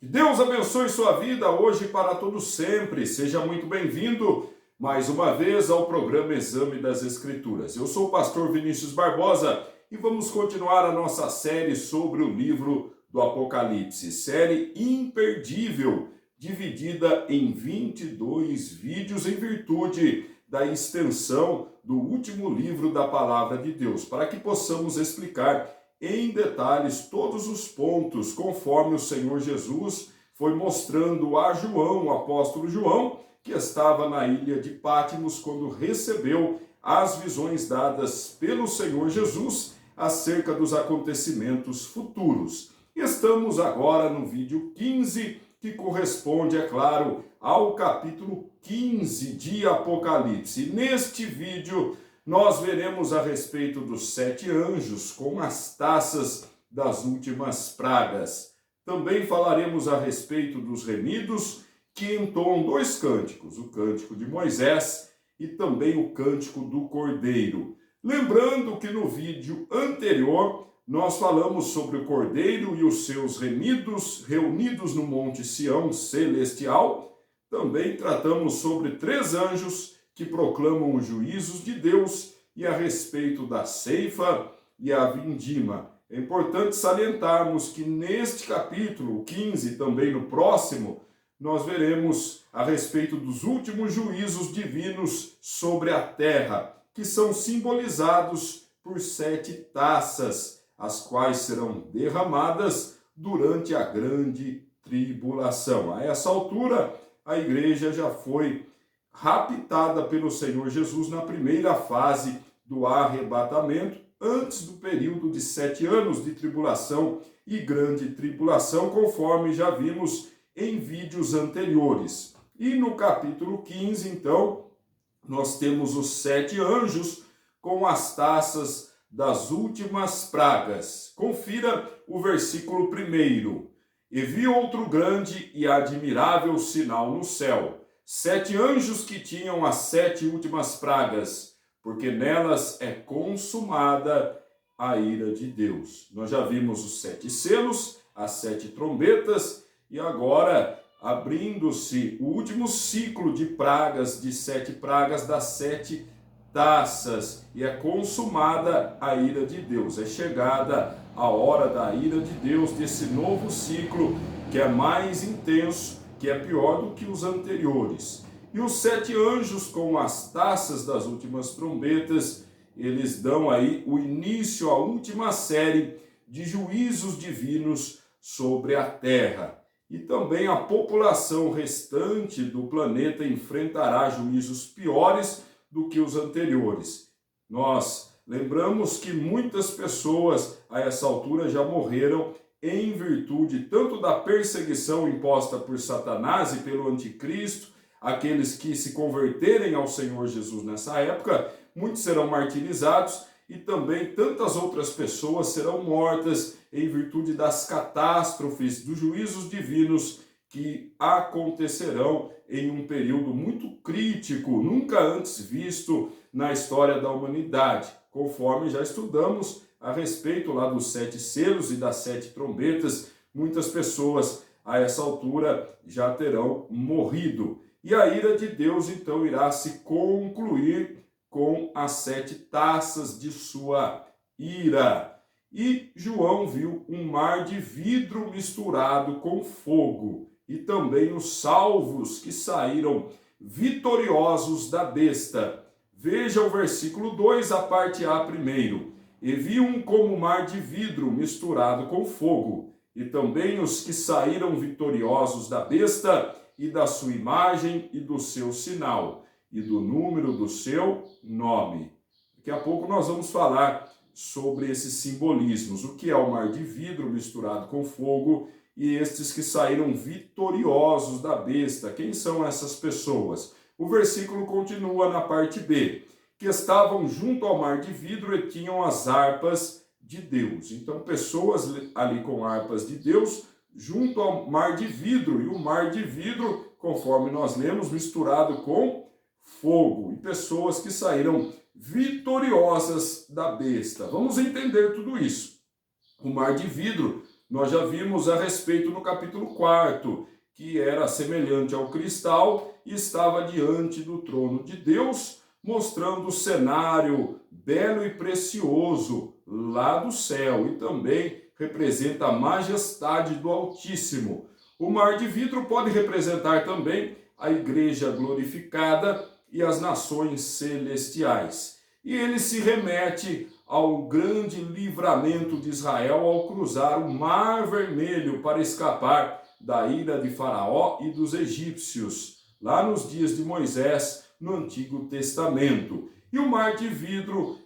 Que Deus abençoe sua vida hoje e para todo sempre. Seja muito bem-vindo mais uma vez ao programa Exame das Escrituras. Eu sou o pastor Vinícius Barbosa e vamos continuar a nossa série sobre o livro do Apocalipse. Série imperdível, dividida em 22 vídeos em virtude da extensão do último livro da Palavra de Deus, para que possamos explicar em detalhes todos os pontos, conforme o Senhor Jesus foi mostrando a João, o apóstolo João, que estava na ilha de Patmos quando recebeu as visões dadas pelo Senhor Jesus acerca dos acontecimentos futuros. Estamos agora no vídeo 15, que corresponde, é claro, ao capítulo 15 de Apocalipse. Neste vídeo, nós veremos a respeito dos 7 anjos com as taças das últimas pragas. Também falaremos a respeito dos remidos, que entoam 2 cânticos, o cântico de Moisés e também o cântico do Cordeiro. Lembrando que no vídeo anterior nós falamos sobre o Cordeiro e os seus remidos reunidos no Monte Sião celestial. Também tratamos sobre 3 anjos que proclamam os juízos de Deus e a respeito da ceifa e a vindima. É importante salientarmos que neste capítulo 15 e também no próximo, nós veremos a respeito dos últimos juízos divinos sobre a terra, que são simbolizados por 7 taças, as quais serão derramadas durante a grande tribulação. A essa altura, a igreja já foi raptada pelo Senhor Jesus na primeira fase do arrebatamento, antes do período de 7 anos de tribulação e grande tribulação, conforme já vimos em vídeos anteriores. E no capítulo 15, então, nós temos os 7 anjos com as taças das últimas pragas. Confira o versículo 1. E vi outro grande e admirável sinal no céu, 7 anjos que tinham as 7 últimas pragas, porque nelas é consumada a ira de Deus. Nós já vimos os 7 selos, as 7 trombetas, e agora abrindo-se o último ciclo de pragas, de 7 pragas, das 7 taças, e é consumada a ira de Deus. É chegada a hora da ira de Deus, desse novo ciclo que é mais intenso, que é pior do que os anteriores. E os 7 anjos com as taças das últimas trombetas, eles dão aí o início à última série de juízos divinos sobre a terra. E também a população restante do planeta enfrentará juízos piores do que os anteriores. Nós lembramos que muitas pessoas a essa altura já morreram em virtude tanto da perseguição imposta por Satanás e pelo anticristo, aqueles que se converterem ao Senhor Jesus nessa época, muitos serão martirizados e também tantas outras pessoas serão mortas em virtude das catástrofes, dos juízos divinos que acontecerão em um período muito crítico, nunca antes visto na história da humanidade, conforme já estudamos a respeito lá dos 7 selos e das 7 trombetas. Muitas pessoas a essa altura já terão morrido. E a ira de Deus então irá se concluir com as 7 taças de sua ira. E João viu um mar de vidro misturado com fogo, e também os salvos que saíram vitoriosos da besta. Veja o versículo 2, a parte A primeiro. E vi um como mar de vidro misturado com fogo, e também os que saíram vitoriosos da besta e da sua imagem e do seu sinal, e do número do seu nome. Daqui a pouco nós vamos falar sobre esses simbolismos, o que é o mar de vidro misturado com fogo e estes que saíram vitoriosos da besta. Quem são essas pessoas? O versículo continua na parte B, que estavam junto ao mar de vidro e tinham as harpas de Deus. Então, pessoas ali com harpas de Deus junto ao mar de vidro, e o mar de vidro, conforme nós lemos, misturado com fogo, e pessoas que saíram vitoriosas da besta. Vamos entender tudo isso. O mar de vidro Nós já vimos a respeito no capítulo 4, que era semelhante ao cristal e estava diante do trono de Deus, mostrando o cenário belo e precioso lá do céu, e também representa a majestade do Altíssimo. O mar de vidro pode representar também a igreja glorificada e as nações celestiais. E ele se remete ao grande livramento de Israel ao cruzar o Mar Vermelho para escapar da ira de Faraó e dos egípcios, lá nos dias de Moisés, no Antigo Testamento. E o Mar de Vidro,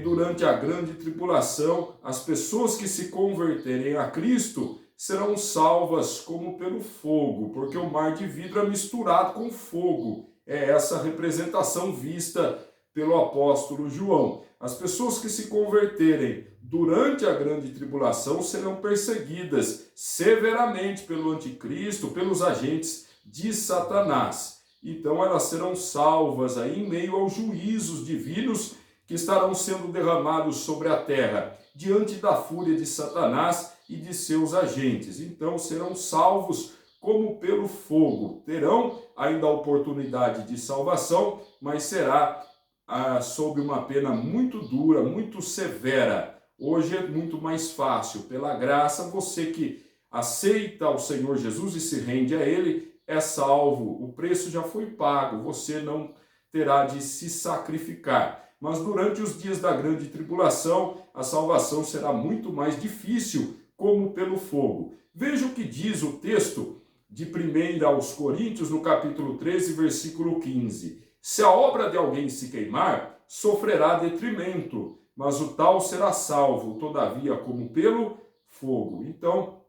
durante a grande tribulação, as pessoas que se converterem a Cristo serão salvas como pelo fogo, porque o Mar de Vidro é misturado com fogo. É essa representação vista pelo apóstolo João. As pessoas que se converterem durante a grande tribulação serão perseguidas severamente pelo anticristo, pelos agentes de Satanás. Então elas serão salvas aí em meio aos juízos divinos que estarão sendo derramados sobre a terra, diante da fúria de Satanás e de seus agentes. Então serão salvos como pelo fogo. Terão ainda a oportunidade de salvação, mas será sob uma pena muito dura, muito severa. Hoje é muito mais fácil. Pela graça, você que aceita o Senhor Jesus e se rende a Ele, é salvo. O preço já foi pago. Você não terá de se sacrificar. Mas durante os dias da grande tribulação, a salvação será muito mais difícil, como pelo fogo. Veja o que diz o texto de 1 aos Coríntios, no capítulo 13, versículo 15. Se a obra de alguém se queimar, sofrerá detrimento, mas o tal será salvo, todavia, como pelo fogo. Então,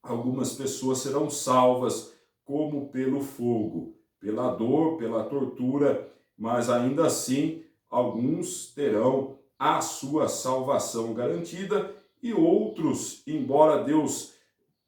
algumas pessoas serão salvas como pelo fogo, pela dor, pela tortura, mas ainda assim, alguns terão a sua salvação garantida e outros, embora Deus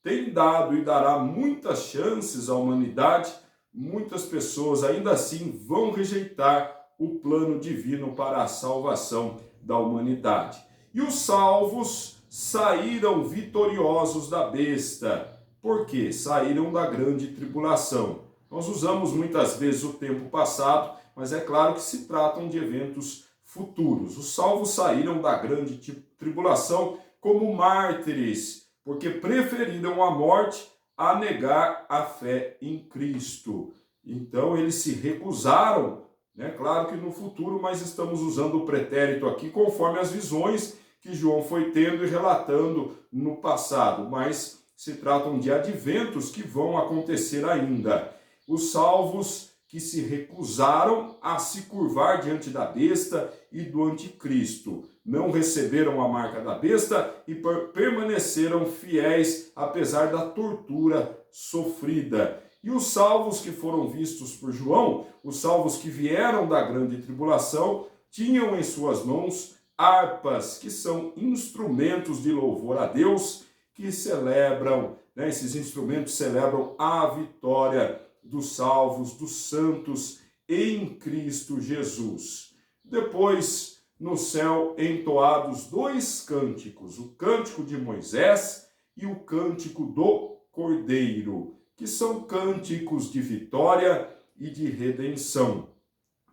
tenha dado e dará muitas chances à humanidade, muitas pessoas ainda assim vão rejeitar o plano divino para a salvação da humanidade. E os salvos saíram vitoriosos da besta. Por quê? Saíram da grande tribulação. Nós usamos muitas vezes o tempo passado, mas é claro que se tratam de eventos futuros. Os salvos saíram da grande tribulação como mártires, porque preferiram a morte a negar a fé em Cristo. Então eles se recusaram, né? Claro que no futuro, mas estamos usando o pretérito aqui conforme as visões que João foi tendo e relatando no passado, mas se tratam de adventos que vão acontecer ainda. Os salvos que se recusaram a se curvar diante da besta e do anticristo. Não receberam a marca da besta e permaneceram fiéis apesar da tortura sofrida. E os salvos que foram vistos por João, os salvos que vieram da grande tribulação, tinham em suas mãos harpas, que são instrumentos de louvor a Deus, que celebram, né, esses instrumentos celebram a vitória dos salvos, dos santos em Cristo Jesus. Depois, no céu, entoados dois cânticos, o cântico de Moisés e o cântico do Cordeiro, que são cânticos de vitória e de redenção.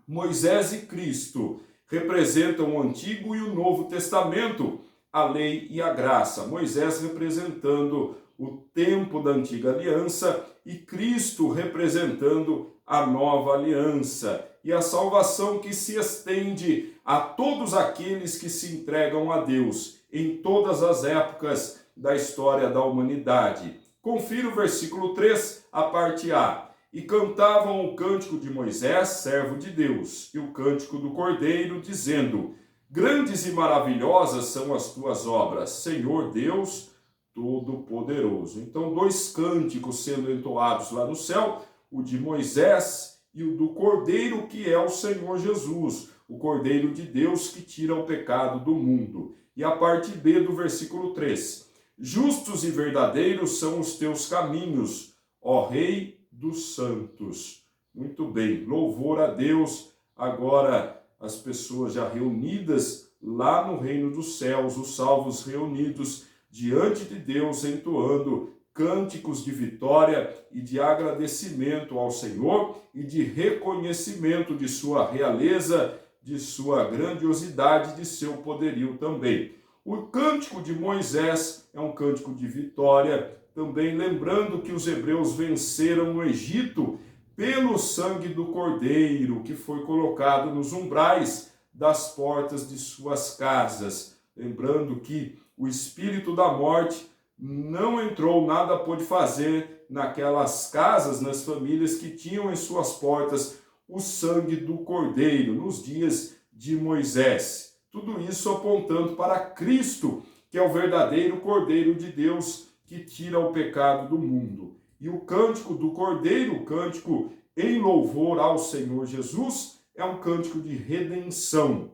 Moisés e Cristo representam o Antigo e o Novo Testamento, a lei e a graça. Moisés representando o tempo da antiga aliança e Cristo representando a nova aliança e a salvação que se estende a todos aqueles que se entregam a Deus em todas as épocas da história da humanidade. Confira o versículo 3, a parte A. E cantavam o cântico de Moisés, servo de Deus, e o cântico do Cordeiro, dizendo: Grandes e maravilhosas são as tuas obras, Senhor Deus Todo-Poderoso. Então, dois cânticos sendo entoados lá no céu, o de Moisés e o do Cordeiro, que é o Senhor Jesus, o Cordeiro de Deus que tira o pecado do mundo. E a parte B do versículo 3. Justos e verdadeiros são os teus caminhos, ó Rei dos santos. Muito bem, louvor a Deus. Agora as pessoas já reunidas lá no reino dos céus, os salvos reunidos diante de Deus, entoando cânticos de vitória e de agradecimento ao Senhor e de reconhecimento de sua realeza, de sua grandiosidade, de seu poderio também. O cântico de Moisés é um cântico de vitória, também lembrando que os hebreus venceram no Egito pelo sangue do Cordeiro, que foi colocado nos umbrais das portas de suas casas. Lembrando que o espírito da morte não entrou, nada pôde fazer naquelas casas, nas famílias que tinham em suas portas o sangue do Cordeiro, nos dias de Moisés. Tudo isso apontando para Cristo, que é o verdadeiro Cordeiro de Deus, que tira o pecado do mundo. E o cântico do Cordeiro, o cântico em louvor ao Senhor Jesus, é um cântico de redenção.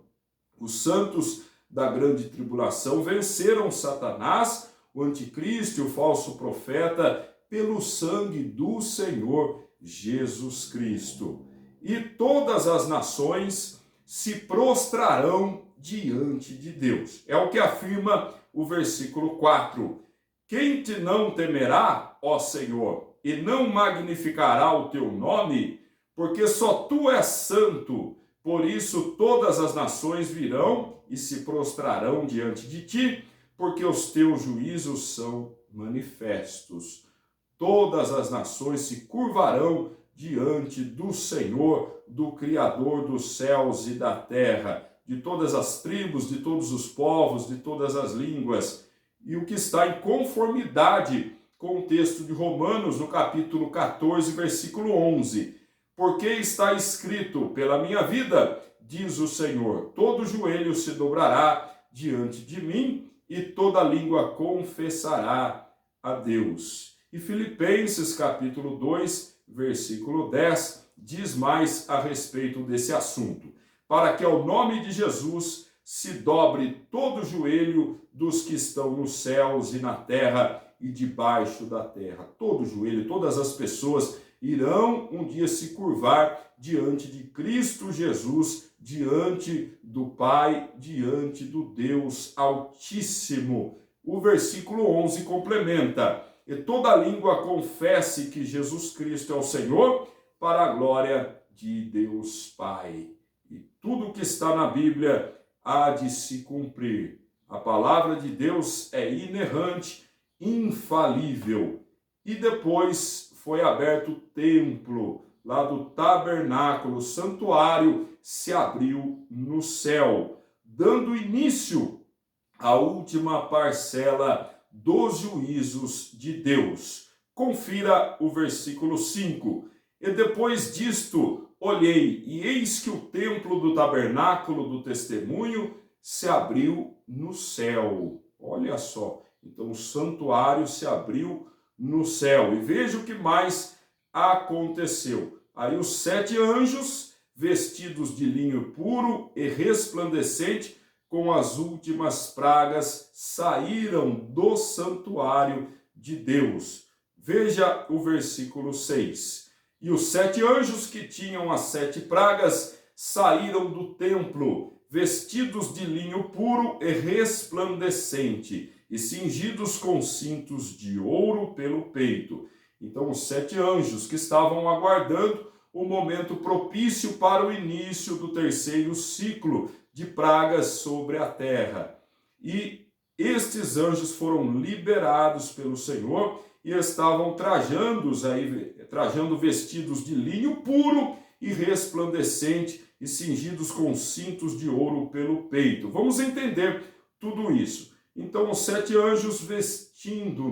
Os santos da grande tribulação venceram Satanás, o anticristo e o falso profeta, pelo sangue do Senhor Jesus Cristo. E todas as nações se prostrarão diante de Deus. É o que afirma o versículo 4. Quem te não temerá, ó Senhor, e não magnificará o teu nome? Porque só tu és santo. Por isso todas as nações virão e se prostrarão diante de ti, porque os teus juízos são manifestos. Todas as nações se curvarão diante do Senhor, do Criador dos céus e da terra, de todas as tribos, de todos os povos, de todas as línguas. E o que está em conformidade com o texto de Romanos, no capítulo 14, versículo 11. Porque está escrito, pela minha vida, diz o Senhor, todo joelho se dobrará diante de mim e toda língua confessará a Deus. E Filipenses, capítulo 2, versículo 10, diz mais a respeito desse assunto. Para que ao nome de Jesus se dobre todo o joelho dos que estão nos céus e na terra e debaixo da terra. Todo joelho, todas as pessoas irão um dia se curvar diante de Cristo Jesus, diante do Pai, diante do Deus Altíssimo. O versículo 11 complementa: e toda língua confesse que Jesus Cristo é o Senhor, para a glória de Deus Pai. E tudo que está na Bíblia há de se cumprir. A palavra de Deus é inerrante, infalível. E depois foi aberto o templo, lá do tabernáculo, o santuário se abriu no céu, dando início à última parcela dos juízos de Deus. Confira o versículo 5. E depois disto, olhei, e eis que o templo do tabernáculo do testemunho se abriu no céu. Olha só, então o santuário se abriu no céu. E veja o que mais aconteceu. Aí os 7 anjos, vestidos de linho puro e resplandecente, com as últimas pragas, saíram do santuário de Deus. Veja o versículo 6. E os 7 anjos que tinham as 7 pragas saíram do templo, vestidos de linho puro e resplandecente, e cingidos com cintos de ouro pelo peito. Então, os 7 anjos que estavam aguardando o momento propício para o início do terceiro ciclo de pragas sobre a terra. E estes anjos foram liberados pelo Senhor e estavam trajando vestidos de linho puro e resplandecente e cingidos com cintos de ouro pelo peito. Vamos entender tudo isso. Então, os 7 anjos vestindo,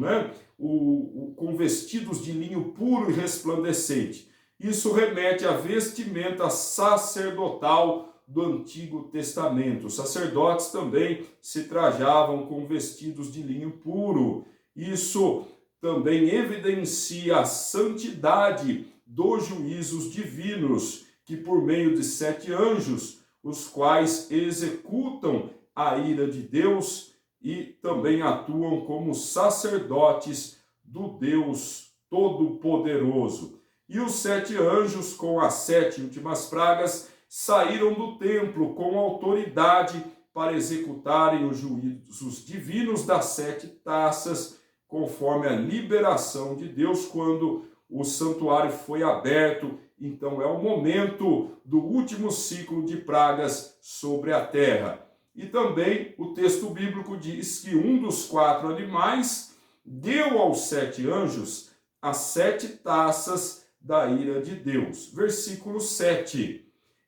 com vestidos de linho puro e resplandecente. Isso remete à vestimenta sacerdotal do Antigo Testamento. Os sacerdotes também se trajavam com vestidos de linho puro. Isso também evidencia a santidade dos juízos divinos, que por meio de 7 anjos, os quais executam a ira de Deus e também atuam como sacerdotes do Deus Todo-Poderoso. E os 7 anjos, com as 7 últimas pragas, saíram do templo com autoridade para executarem os juízos divinos das 7 taças, conforme a liberação de Deus quando o santuário foi aberto. Então é o momento do último ciclo de pragas sobre a terra. E também o texto bíblico diz que um dos 4 animais deu aos 7 anjos as 7 taças da ira de Deus. Versículo 7.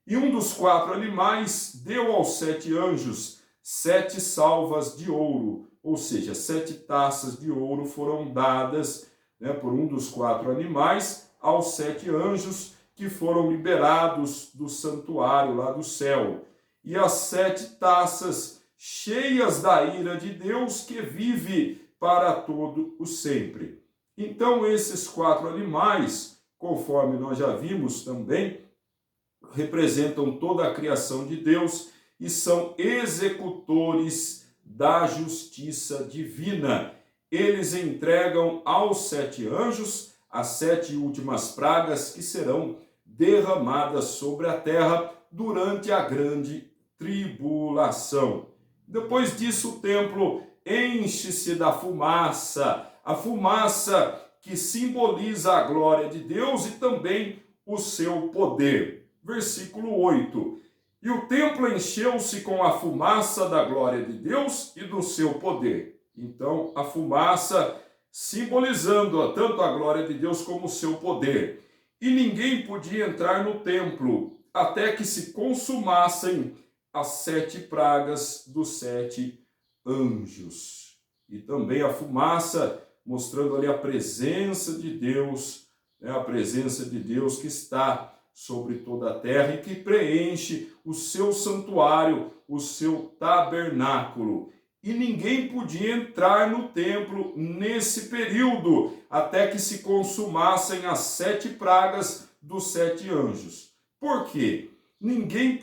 E um dos 4 animais deu aos 7 anjos 7 salvas de ouro, ou seja, 7 taças de ouro foram dadas, por um dos 4 animais aos 7 anjos que foram liberados do santuário lá do céu. E as 7 taças cheias da ira de Deus que vive para todo o sempre. Então esses 4 animais, conforme nós já vimos também, representam toda a criação de Deus e são executores da justiça divina. Eles entregam aos 7 anjos as 7 últimas pragas que serão derramadas sobre a terra durante a grande tribulação. Depois disso, o templo enche-se da fumaça, a fumaça que simboliza a glória de Deus e também o seu poder. Versículo 8. E o templo encheu-se com a fumaça da glória de Deus e do seu poder. Então, a fumaça simbolizando tanto a glória de Deus como o seu poder. E ninguém podia entrar no templo até que se consumassem as 7 pragas dos 7 anjos. E também a fumaça mostrando ali a presença de Deus, a presença de Deus que está sobre toda a terra e que preenche o seu santuário, o seu tabernáculo. E ninguém podia entrar no templo nesse período, até que se consumassem as 7 pragas dos 7 anjos. Por quê? Ninguém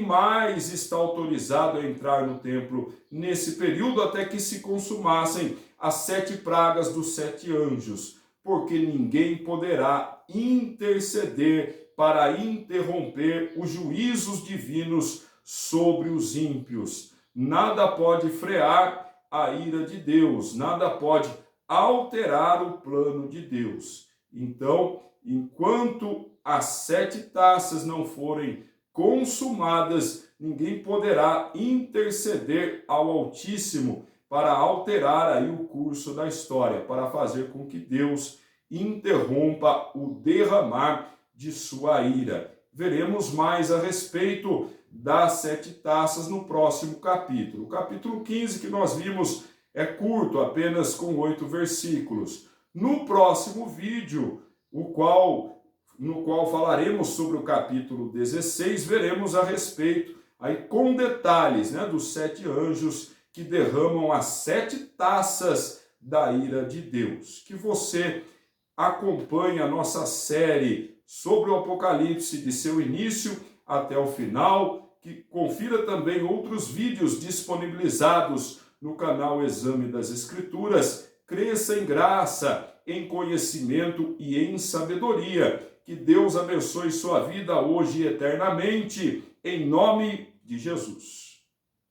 mais está autorizado a entrar no templo nesse período, até que se consumassem as 7 pragas dos 7 anjos, porque ninguém poderá interceder para interromper os juízos divinos sobre os ímpios. Nada pode frear a ira de Deus, nada pode alterar o plano de Deus. Então, enquanto as 7 taças não forem consumadas, ninguém poderá interceder ao Altíssimo para alterar aí o curso da história, para fazer com que Deus interrompa o derramar de sua ira. Veremos mais a respeito das 7 taças no próximo capítulo. O capítulo 15 que nós vimos é curto, apenas com 8 versículos. No próximo vídeo, no qual falaremos sobre o capítulo 16, veremos a respeito, aí com detalhes, dos 7 anjos que derramam as 7 taças da ira de Deus. Que você acompanhe a nossa série sobre o Apocalipse de seu início até o final, que confira também outros vídeos disponibilizados no canal Exame das Escrituras. Cresça em graça, em conhecimento e em sabedoria. Que Deus abençoe sua vida hoje e eternamente, em nome de Jesus.